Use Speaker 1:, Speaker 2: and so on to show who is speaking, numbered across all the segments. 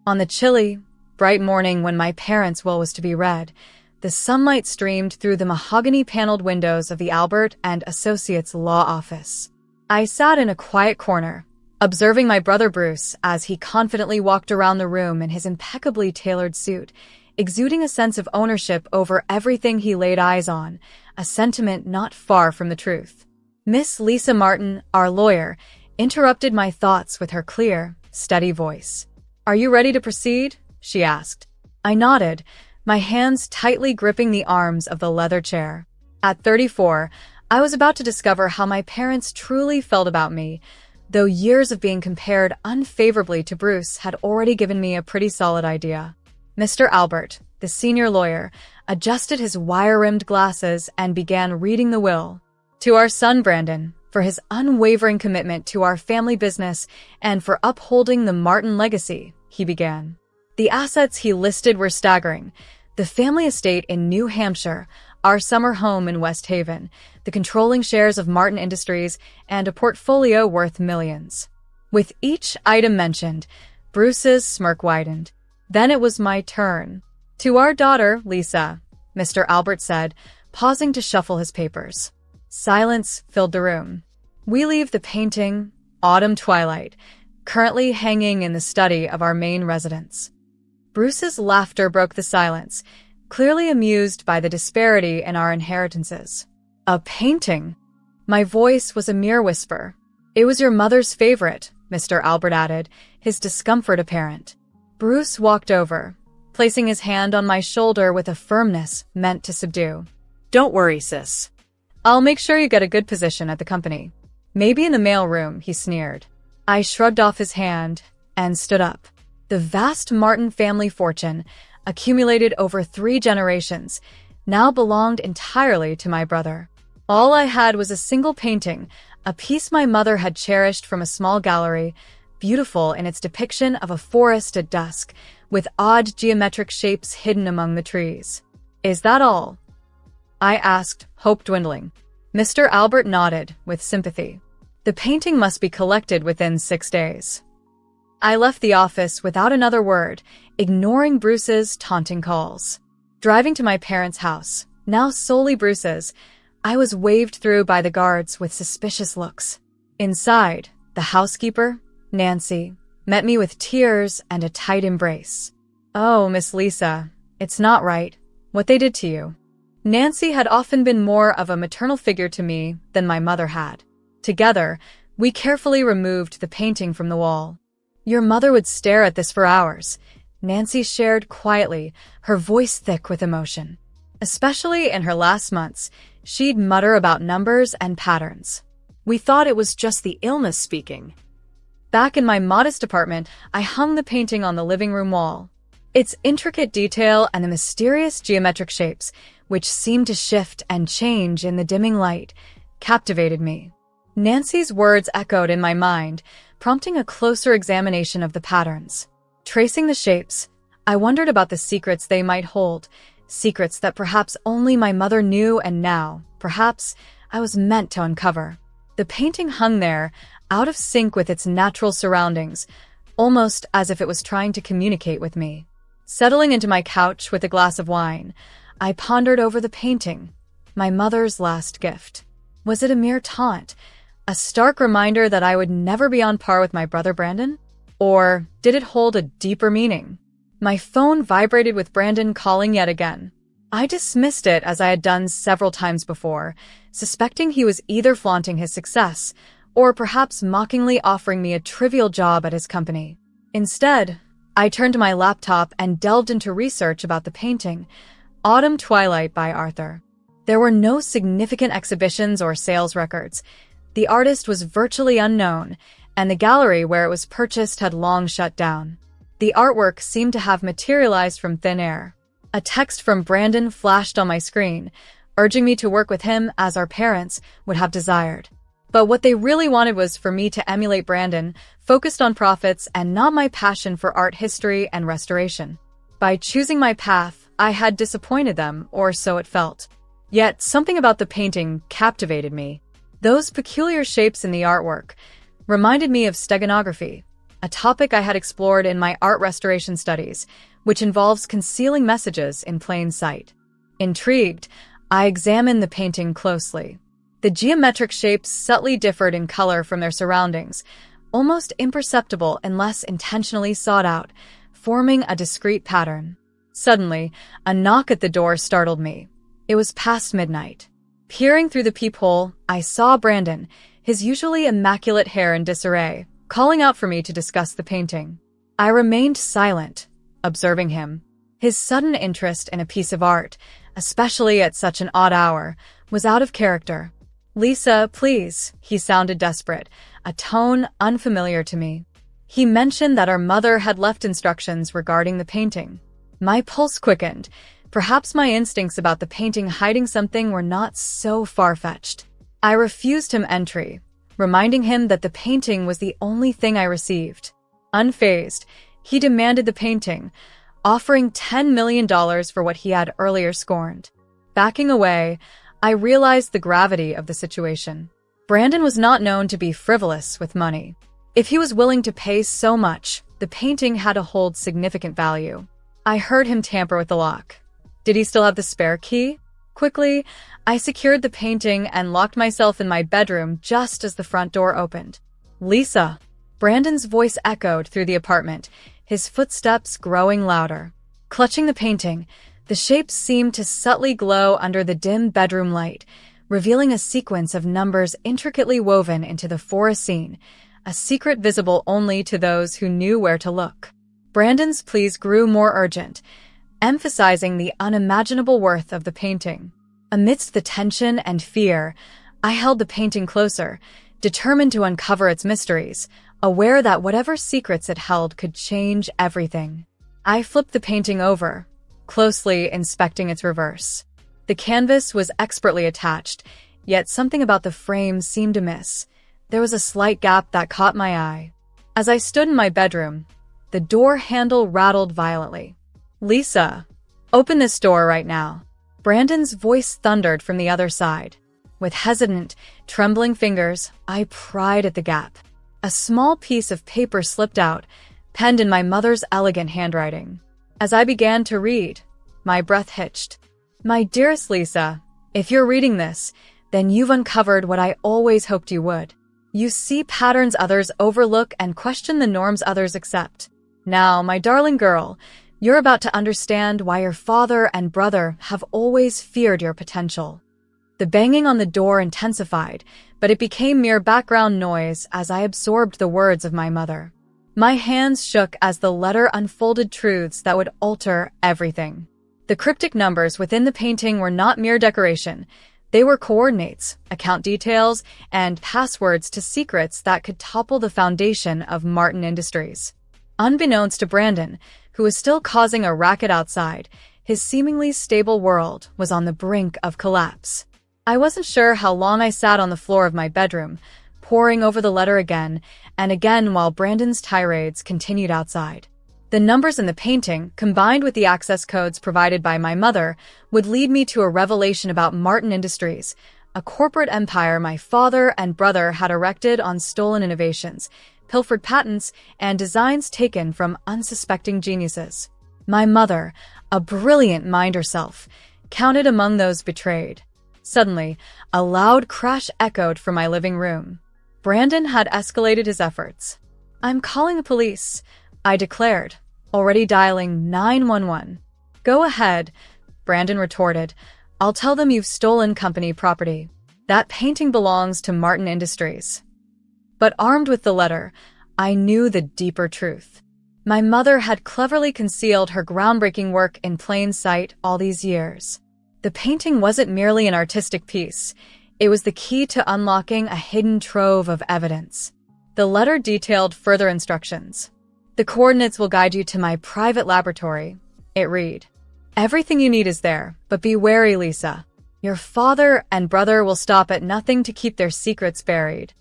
Speaker 1: On the chilly, bright morning when my parents' will was to be read, the sunlight streamed through the mahogany-paneled windows of the Albert and Associates law office. I sat in a quiet corner, observing my brother Bruce as he confidently walked around the room in his impeccably tailored suit, exuding a sense of ownership over everything he laid eyes on, a sentiment not far from the truth. Miss Lisa Martin, our lawyer, interrupted my thoughts with her clear, steady voice. "Are you ready to proceed?" she asked. I nodded, my hands tightly gripping the arms of the leather chair. At 34, I was about to discover how my parents truly felt about me, though years of being compared unfavorably to Bruce had already given me a pretty solid idea. Mr. Albert, the senior lawyer, adjusted his wire-rimmed glasses and began reading the will. "To our son Brandon, for his unwavering commitment to our family business and for upholding the Martin legacy," he began. The assets he listed were staggering. The family estate in New Hampshire, our summer home in West Haven, the controlling shares of Martin Industries, and a portfolio worth millions. With each item mentioned, Bruce's smirk widened. Then it was my turn. "To our daughter, Lisa," Mr. Albert said, pausing to shuffle his papers. Silence filled the room. "We leave the painting, Autumn Twilight, currently hanging in the study of our main residence." Bruce's laughter broke the silence, clearly amused by the disparity in our inheritances. "A painting?" My voice was a mere whisper. "It was your mother's favorite," Mr. Albert added, his discomfort apparent. Bruce walked over, placing his hand on my shoulder with a firmness meant to subdue. "Don't worry, sis. I'll make sure you get a good position at the company. Maybe in the mail room," he sneered. I shrugged off his hand and stood up. The vast Martin family fortune, accumulated over 3 generations, now belonged entirely to my brother. All I had was a single painting, a piece my mother had cherished from a small gallery, beautiful in its depiction of a forest at dusk, with odd geometric shapes hidden among the trees. "Is that all?" I asked, hope dwindling. Mr. Albert nodded with sympathy. "The painting must be collected within 6 days." I left the office without another word, ignoring Bruce's taunting calls. Driving to my parents' house, now solely Bruce's, I was waved through by the guards with suspicious looks. Inside, the housekeeper, Nancy, met me with tears and a tight embrace. "Oh, Miss Lisa, it's not right, what they did to you." Nancy had often been more of a maternal figure to me than my mother had. Together, we carefully removed the painting from the wall. "Your mother would stare at this for hours," Nancy shared quietly, her voice thick with emotion. "Especially in her last months, she'd mutter about numbers and patterns. We thought it was just the illness speaking." Back in my modest apartment, I hung the painting on the living room wall. Its intricate detail and the mysterious geometric shapes, which seemed to shift and change in the dimming light, captivated me. Nancy's words echoed in my mind, prompting a closer examination of the patterns. Tracing the shapes, I wondered about the secrets they might hold, secrets that perhaps only my mother knew and now, perhaps, I was meant to uncover. The painting hung there, out of sync with its natural surroundings, almost as if it was trying to communicate with me. Settling into my couch with a glass of wine, I pondered over the painting, my mother's last gift. Was it a mere taunt? A stark reminder that I would never be on par with my brother Brandon? Or did it hold a deeper meaning? My phone vibrated with Brandon calling yet again. I dismissed it as I had done several times before, suspecting he was either flaunting his success or perhaps mockingly offering me a trivial job at his company. Instead, I turned to my laptop and delved into research about the painting, Autumn Twilight by Arthur. There were no significant exhibitions or sales records. The artist was virtually unknown, and the gallery where it was purchased had long shut down. The artwork seemed to have materialized from thin air. A text from Brandon flashed on my screen, urging me to work with him as our parents would have desired. But what they really wanted was for me to emulate Brandon, focused on profits and not my passion for art history and restoration. By choosing my path, I had disappointed them, or so it felt. Yet something about the painting captivated me. Those peculiar shapes in the artwork reminded me of steganography, a topic I had explored in my art restoration studies, which involves concealing messages in plain sight. Intrigued, I examined the painting closely. The geometric shapes subtly differed in color from their surroundings, almost imperceptible unless intentionally sought out, forming a discrete pattern. Suddenly, a knock at the door startled me. It was past midnight. Peering through the peephole, I saw Brandon, his usually immaculate hair in disarray, calling out for me to discuss the painting. I remained silent, observing him. His sudden interest in a piece of art, especially at such an odd hour, was out of character. "Lisa, please," he sounded desperate, a tone unfamiliar to me. He mentioned that our mother had left instructions regarding the painting. My pulse quickened. Perhaps my instincts about the painting hiding something were not so far-fetched. I refused him entry, reminding him that the painting was the only thing I received. Unfazed, he demanded the painting, offering $10 million for what he had earlier scorned. Backing away, I realized the gravity of the situation. Brandon was not known to be frivolous with money. If he was willing to pay so much, the painting had to hold significant value. I heard him tamper with the lock. Did he still have the spare key? Quickly, I secured the painting and locked myself in my bedroom just as the front door opened. "Lisa!" Brandon's voice echoed through the apartment, his footsteps growing louder. Clutching the painting, the shapes seemed to subtly glow under the dim bedroom light, revealing a sequence of numbers intricately woven into the forest scene, a secret visible only to those who knew where to look. Brandon's pleas grew more urgent, emphasizing the unimaginable worth of the painting. Amidst the tension and fear, I held the painting closer, determined to uncover its mysteries, aware that whatever secrets it held could change everything. I flipped the painting over, closely inspecting its reverse. The canvas was expertly attached, yet something about the frame seemed amiss. There was a slight gap that caught my eye. As I stood in my bedroom, the door handle rattled violently. "Lisa, open this door right now." Brandon's voice thundered from the other side. With hesitant, trembling fingers, I pried at the gap. A small piece of paper slipped out, penned in my mother's elegant handwriting. As I began to read, my breath hitched. "My dearest Lisa, if you're reading this, then you've uncovered what I always hoped you would. You see patterns others overlook and question the norms others accept. Now, my darling girl, you're about to understand why your father and brother have always feared your potential." The banging on the door intensified, but it became mere background noise as I absorbed the words of my mother. My hands shook as the letter unfolded truths that would alter everything. The cryptic numbers within the painting were not mere decoration. They were coordinates, account details, and passwords to secrets that could topple the foundation of Martin Industries. Unbeknownst to Brandon, who was still causing a racket outside, his seemingly stable world was on the brink of collapse. I wasn't sure how long I sat on the floor of my bedroom, poring over the letter again and again while Brandon's tirades continued outside. The numbers in the painting, combined with the access codes provided by my mother, would lead me to a revelation about Martin Industries, a corporate empire my father and brother had erected on stolen innovations, pilfered patents, and designs taken from unsuspecting geniuses. My mother, a brilliant mind herself, counted among those betrayed. Suddenly, a loud crash echoed from my living room. Brandon had escalated his efforts. "I'm calling the police," I declared, already dialing 911. "Go ahead," Brandon retorted. "I'll tell them you've stolen company property. That painting belongs to Martin Industries." But armed with the letter, I knew the deeper truth. My mother had cleverly concealed her groundbreaking work in plain sight all these years. The painting wasn't merely an artistic piece. It was the key to unlocking a hidden trove of evidence. The letter detailed further instructions. "The coordinates will guide you to my private laboratory," it read. "Everything you need is there, but be wary, Lisa. Your father and brother will stop at nothing to keep their secrets buried."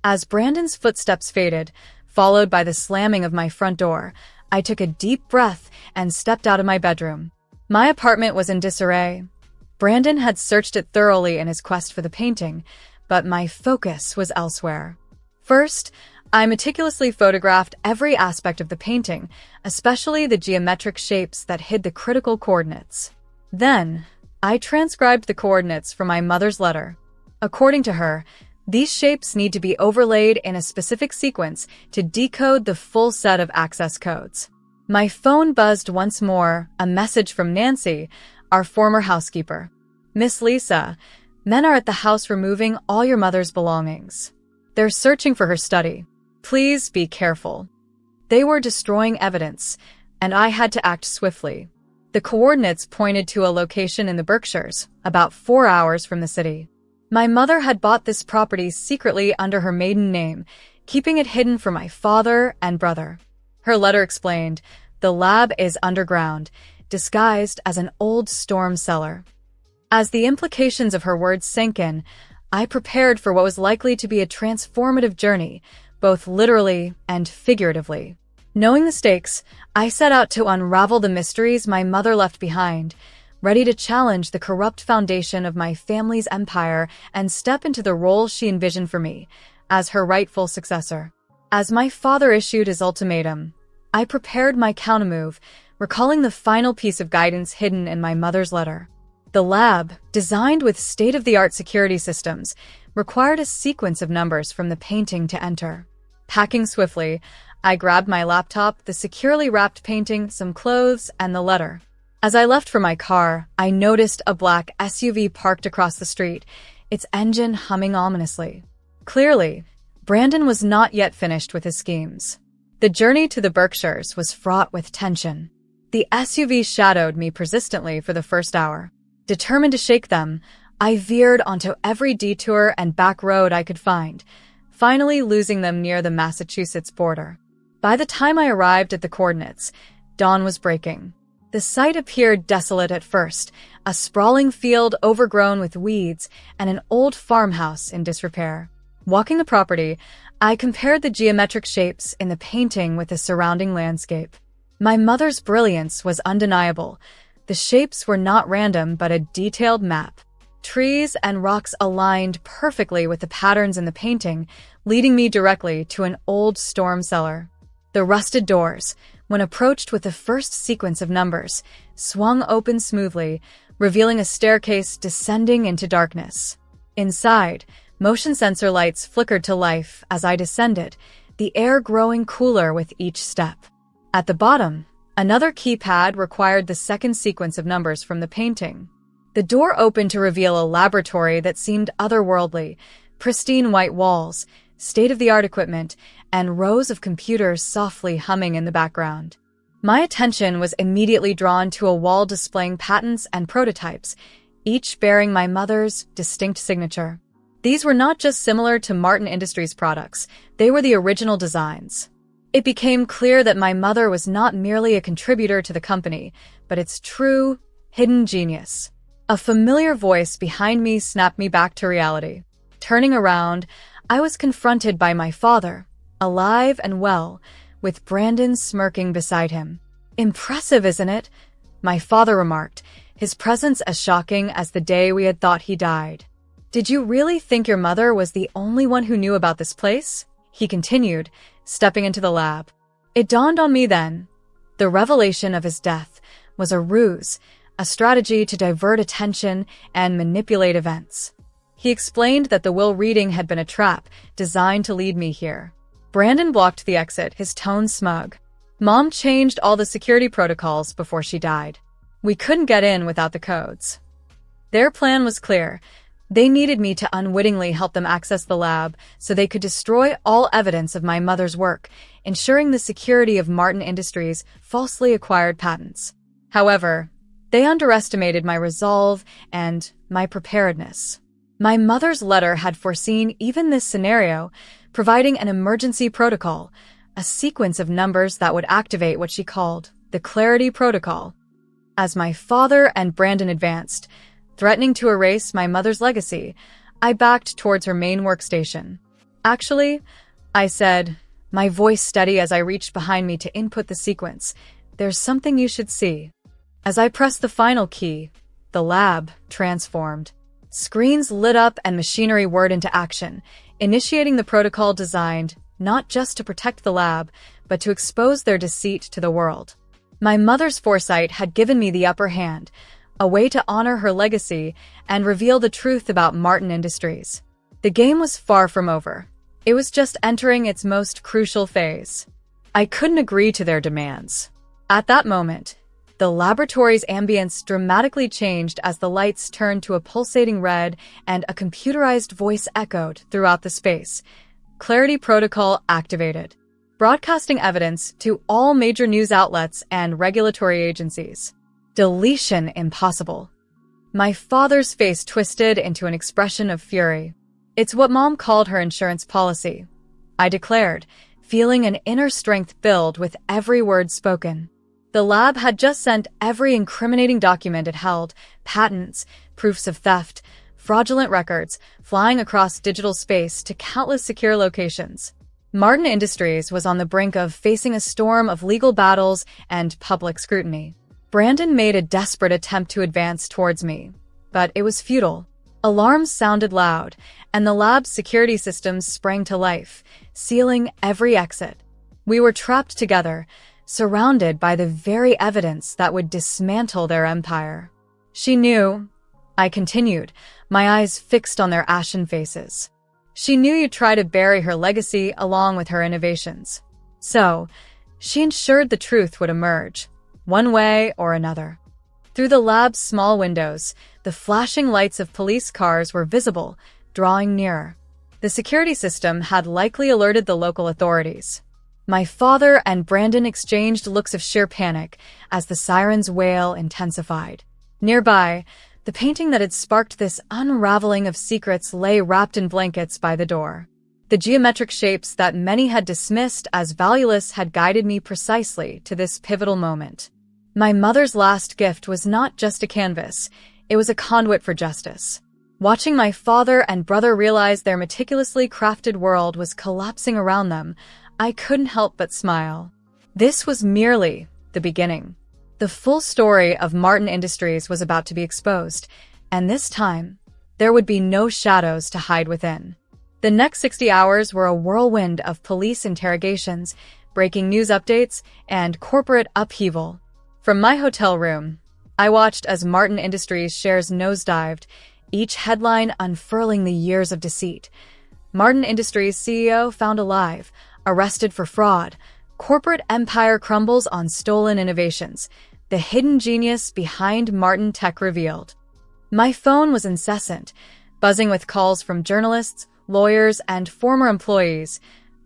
Speaker 1: As Brandon's footsteps faded, followed by the slamming of my front door, I took a deep breath and stepped out of my bedroom. My apartment was in disarray. Brandon had searched it thoroughly in his quest for the painting, but my focus was elsewhere. First, I meticulously photographed every aspect of the painting, especially the geometric shapes that hid the critical coordinates. Then, I transcribed the coordinates from my mother's letter. According to her, these shapes need to be overlaid in a specific sequence to decode the full set of access codes. My phone buzzed once more, a message from Nancy, our former housekeeper. "Miss Lisa, men are at the house removing all your mother's belongings. They're searching for her study. Please be careful." They were destroying evidence, and I had to act swiftly. The coordinates pointed to a location in the Berkshires, about 4 hours from the city. My mother had bought this property secretly under her maiden name, keeping it hidden from my father and brother. Her letter explained, "The lab is underground, disguised as an old storm cellar." As the implications of her words sank in, I prepared for what was likely to be a transformative journey, both literally and figuratively. Knowing the stakes, I set out to unravel the mysteries my mother left behind, ready to challenge the corrupt foundation of my family's empire and step into the role she envisioned for me, as her rightful successor. As my father issued his ultimatum, I prepared my countermove, recalling the final piece of guidance hidden in my mother's letter. The lab, designed with state-of-the-art security systems, required a sequence of numbers from the painting to enter. Packing swiftly, I grabbed my laptop, the securely wrapped painting, some clothes, and the letter. As I left for my car, I noticed a black SUV parked across the street, its engine humming ominously. Clearly, Brandon was not yet finished with his schemes. The journey to the Berkshires was fraught with tension. The SUV shadowed me persistently for the first hour. Determined to shake them, I veered onto every detour and back road I could find, finally losing them near the Massachusetts border. By the time I arrived at the coordinates, dawn was breaking. The site appeared desolate at first, a sprawling field overgrown with weeds and an old farmhouse in disrepair. Walking the property, I compared the geometric shapes in the painting with the surrounding landscape. My mother's brilliance was undeniable. The shapes were not random but a detailed map. Trees and rocks aligned perfectly with the patterns in the painting, leading me directly to an old storm cellar. The rusted doors, when approached with the first sequence of numbers, swung open smoothly, revealing a staircase descending into darkness. Inside, motion sensor lights flickered to life as I descended, the air growing cooler with each step. At the bottom, another keypad required the second sequence of numbers from the painting. The door opened to reveal a laboratory that seemed otherworldly, pristine white walls, state-of-the-art equipment, and rows of computers softly humming in the background. My attention was immediately drawn to a wall displaying patents and prototypes, each bearing my mother's distinct signature. These were not just similar to Martin Industries products, they were the original designs. It became clear that my mother was not merely a contributor to the company, but its true, hidden genius. A familiar voice behind me snapped me back to reality. Turning around, I was confronted by my father, alive and well, with Brandon smirking beside him. "Impressive, isn't it?" my father remarked, his presence as shocking as the day we had thought he died. "Did you really think your mother was the only one who knew about this place?" he continued, stepping into the lab. It dawned on me then. The revelation of his death was a ruse, a strategy to divert attention and manipulate events. He explained that the will reading had been a trap designed to lead me here. Brandon blocked the exit, his tone smug. "Mom changed all the security protocols before she died. We couldn't get in without the codes." Their plan was clear. They needed me to unwittingly help them access the lab so they could destroy all evidence of my mother's work, ensuring the security of Martin Industries' falsely acquired patents. However, they underestimated my resolve and my preparedness. My mother's letter had foreseen even this scenario, providing an emergency protocol, a sequence of numbers that would activate what she called the Clarity Protocol. As my father and Brandon advanced, threatening to erase my mother's legacy, I backed towards her main workstation. "Actually," I said, my voice steady as I reached behind me to input the sequence, "there's something you should see." As I pressed the final key, the lab transformed. Screens lit up and machinery whirred into action, initiating the protocol designed not just to protect the lab, but to expose their deceit to the world. My mother's foresight had given me the upper hand, a way to honor her legacy and reveal the truth about Martin Industries. The game was far from over. It was just entering its most crucial phase. I couldn't agree to their demands. At that moment, the laboratory's ambience dramatically changed as the lights turned to a pulsating red and a computerized voice echoed throughout the space. Clarity Protocol activated, broadcasting evidence to all major news outlets and regulatory agencies. Deletion impossible. My father's face twisted into an expression of fury. It's what Mom called her insurance policy, I declared, feeling an inner strength build with every word spoken. The lab had just sent every incriminating document it held, patents, proofs of theft, fraudulent records, flying across digital space to countless secure locations. Martin Industries was on the brink of facing a storm of legal battles and public scrutiny. Brandon made a desperate attempt to advance towards me, but it was futile. Alarms sounded loud, and the lab's security systems sprang to life, sealing every exit. We were trapped together, surrounded by the very evidence that would dismantle their empire. She knew, I continued, my eyes fixed on their ashen faces. She knew you'd try to bury her legacy along with her innovations. So, she ensured the truth would emerge, one way or another. Through the lab's small windows, the flashing lights of police cars were visible, drawing nearer. The security system had likely alerted the local authorities. My father and Brandon exchanged looks of sheer panic as the siren's wail intensified. Nearby, the painting that had sparked this unraveling of secrets lay wrapped in blankets by the door. The geometric shapes that many had dismissed as valueless had guided me precisely to this pivotal moment. My mother's last gift was not just a canvas, it was a conduit for justice. Watching my father and brother realize their meticulously crafted world was collapsing around them, I couldn't help but smile. This was merely the beginning. The full story of Martin Industries was about to be exposed, and this time, there would be no shadows to hide within. The next 60 hours were a whirlwind of police interrogations, breaking news updates, and corporate upheaval. From my hotel room, I watched as Martin Industries shares nosedived, each headline unfurling the years of deceit. Martin Industries CEO found alive, arrested for fraud, corporate empire crumbles on stolen innovations, the hidden genius behind Martin Tech revealed. My phone was incessant, buzzing with calls from journalists, lawyers, and former employees,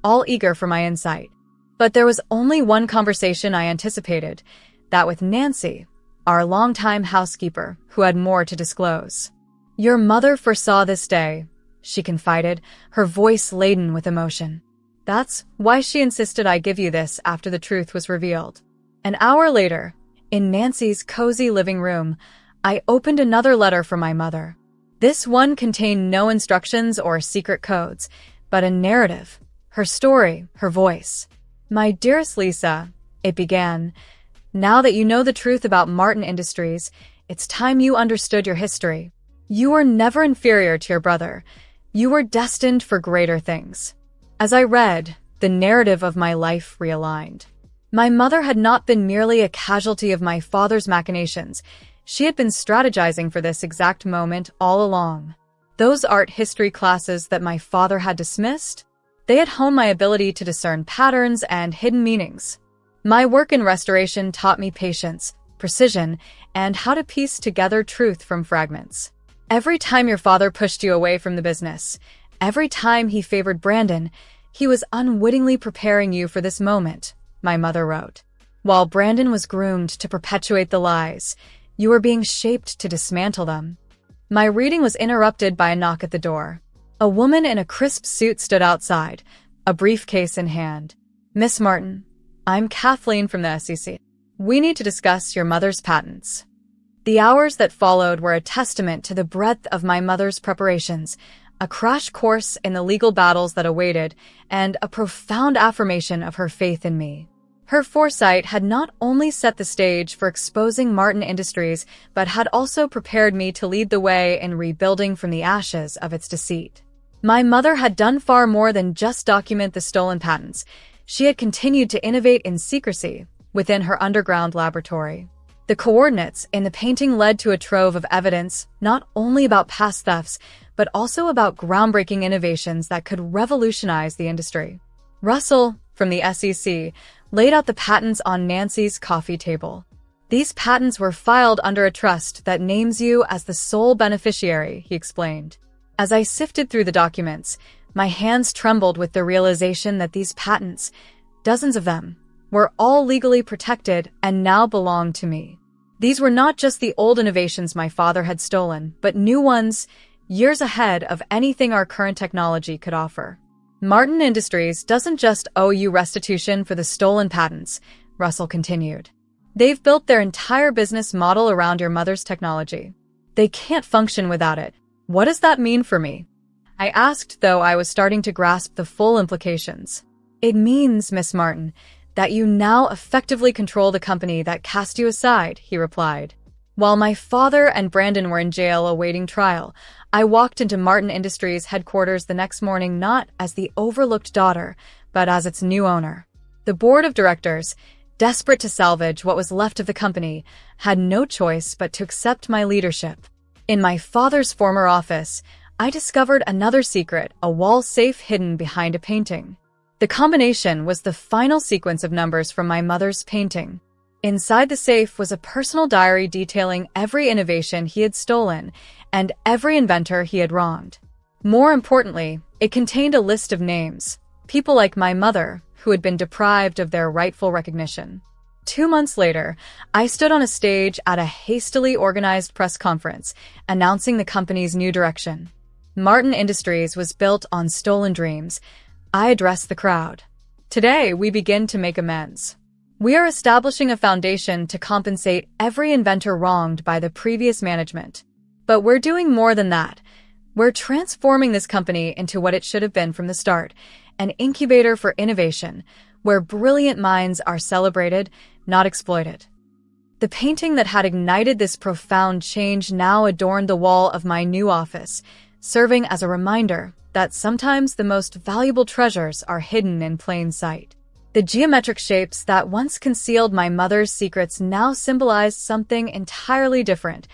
Speaker 1: all eager for my insight. But there was only one conversation I anticipated, that with Nancy, our longtime housekeeper, who had more to disclose. Your mother foresaw this day, she confided, her voice laden with emotion. That's why she insisted I give you this after the truth was revealed. An hour later, in Nancy's cozy living room, I opened another letter from my mother. This one contained no instructions or secret codes, but a narrative, her story, her voice. My dearest Lisa, it began, now that you know the truth about Martin Industries, it's time you understood your history. You were never inferior to your brother. You were destined for greater things. As I read, the narrative of my life realigned. My mother had not been merely a casualty of my father's machinations. She had been strategizing for this exact moment all along. Those art history classes that my father had dismissed, they had honed my ability to discern patterns and hidden meanings. My work in restoration taught me patience, precision, and how to piece together truth from fragments. Every time your father pushed you away from the business, every time he favored Brandon, he was unwittingly preparing you for this moment, my mother wrote. While Brandon was groomed to perpetuate the lies, you were being shaped to dismantle them. My reading was interrupted by a knock at the door. A woman in a crisp suit stood outside, a briefcase in hand. Miss Martin, I'm Kathleen from the SEC. We need to discuss your mother's patents. The hours that followed were a testament to the breadth of my mother's preparations, a crash course in the legal battles that awaited, and a profound affirmation of her faith in me. Her foresight had not only set the stage for exposing Martin Industries, but had also prepared me to lead the way in rebuilding from the ashes of its deceit. My mother had done far more than just document the stolen patents. She had continued to innovate in secrecy within her underground laboratory. The coordinates in the painting led to a trove of evidence not only about past thefts, but also about groundbreaking innovations that could revolutionize the industry. Russell, from the SEC, laid out the patents on Nancy's coffee table. These patents were filed under a trust that names you as the sole beneficiary, he explained. As I sifted through the documents, my hands trembled with the realization that these patents, dozens of them, were all legally protected and now belonged to me. These were not just the old innovations my father had stolen, but new ones, years ahead of anything our current technology could offer. Martin Industries doesn't just owe you restitution for the stolen patents, Russell continued. They've built their entire business model around your mother's technology. They can't function without it. What does that mean for me? I asked, though I was starting to grasp the full implications. It means, Miss Martin, that you now effectively control the company that cast you aside, he replied. While my father and Brandon were in jail awaiting trial, I walked into Martin Industries headquarters the next morning not as the overlooked daughter, but as its new owner. The board of directors, desperate to salvage what was left of the company, had no choice but to accept my leadership. In my father's former office, I discovered another secret, a wall safe hidden behind a painting. The combination was the final sequence of numbers from my mother's painting. Inside the safe was a personal diary detailing every innovation he had stolen and every inventor he had wronged. More importantly, it contained a list of names, people like my mother, who had been deprived of their rightful recognition. 2 months later, I stood on a stage at a hastily organized press conference, announcing the company's new direction. Martin Industries was built on stolen dreams. I addressed the crowd. Today, we begin to make amends. We are establishing a foundation to compensate every inventor wronged by the previous management. But we're doing more than that. We're transforming this company into what it should have been from the start, an incubator for innovation, where brilliant minds are celebrated, not exploited. The painting that had ignited this profound change now adorned the wall of my new office, serving as a reminder that sometimes the most valuable treasures are hidden in plain sight. The geometric shapes that once concealed my mother's secrets now symbolized something entirely different,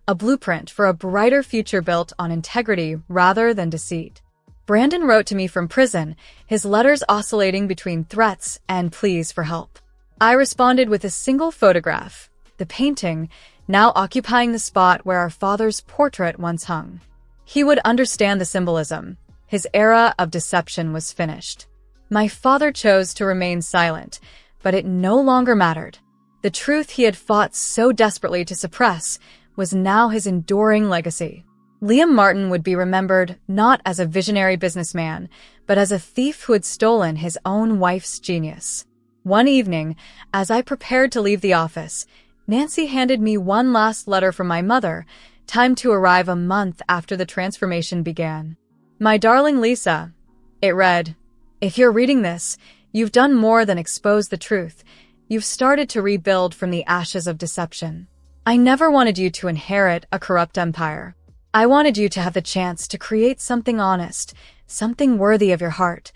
Speaker 1: a blueprint for a brighter future built on integrity rather than deceit. Brandon wrote to me from prison, his letters oscillating between threats and pleas for help. I responded with a single photograph, the painting, now occupying the spot where our father's portrait once hung. He would understand the symbolism. His era of deception was finished. My father chose to remain silent, but it no longer mattered. The truth he had fought so desperately to suppress was now his enduring legacy. Liam Martin would be remembered not as a visionary businessman, but as a thief who had stolen his own wife's genius. One evening, as I prepared to leave the office, Nancy handed me one last letter from my mother, timed to arrive a month after the transformation began. My darling Lisa, it read, if you're reading this, you've done more than expose the truth. You've started to rebuild from the ashes of deception. I never wanted you to inherit a corrupt empire. I wanted you to have the chance to create something honest, something worthy of your heart.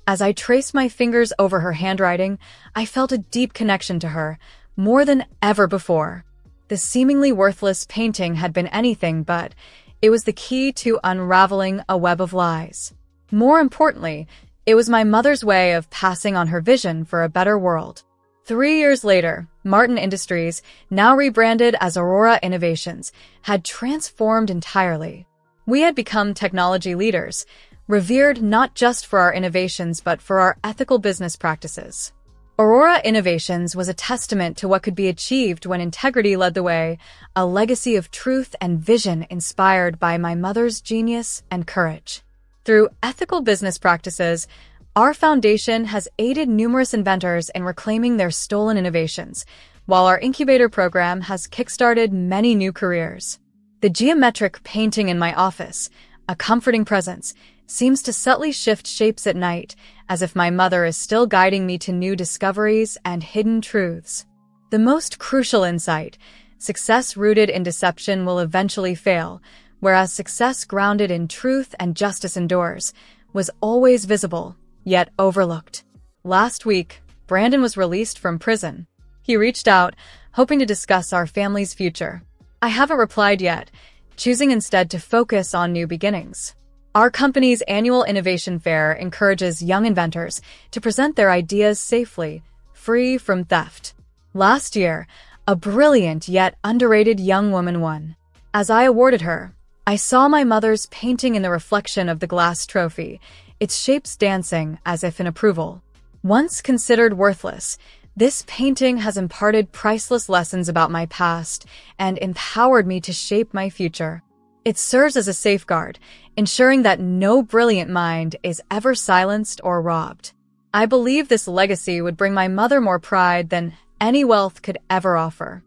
Speaker 1: As I traced my fingers over her handwriting, I felt a deep connection to her, more than ever before. The seemingly worthless painting had been anything but. It was the key to unraveling a web of lies. More importantly, it was my mother's way of passing on her vision for a better world. 3 years later, Martin Industries, now rebranded as Aurora Innovations, had transformed entirely. We had become technology leaders, revered not just for our innovations but for our ethical business practices. Aurora Innovations was a testament to what could be achieved when integrity led the way, a legacy of truth and vision inspired by my mother's genius and courage. Through ethical business practices, our foundation has aided numerous inventors in reclaiming their stolen innovations, while our incubator program has kickstarted many new careers. The geometric painting in my office, a comforting presence, seems to subtly shift shapes at night, as if my mother is still guiding me to new discoveries and hidden truths. The most crucial insight, success rooted in deception will eventually fail, whereas success grounded in truth and justice endures, was always visible, yet overlooked. Last week, Brandon was released from prison. He reached out, hoping to discuss our family's future. I haven't replied yet, choosing instead to focus on new beginnings. Our company's annual innovation fair encourages young inventors to present their ideas safely, free from theft. Last year, a brilliant yet underrated young woman won. As I awarded her, I saw my mother's painting in the reflection of the glass trophy, its shapes dancing as if in approval. Once considered worthless, this painting has imparted priceless lessons about my past and empowered me to shape my future. It serves as a safeguard, ensuring that no brilliant mind is ever silenced or robbed. I believe this legacy would bring my mother more pride than any wealth could ever offer.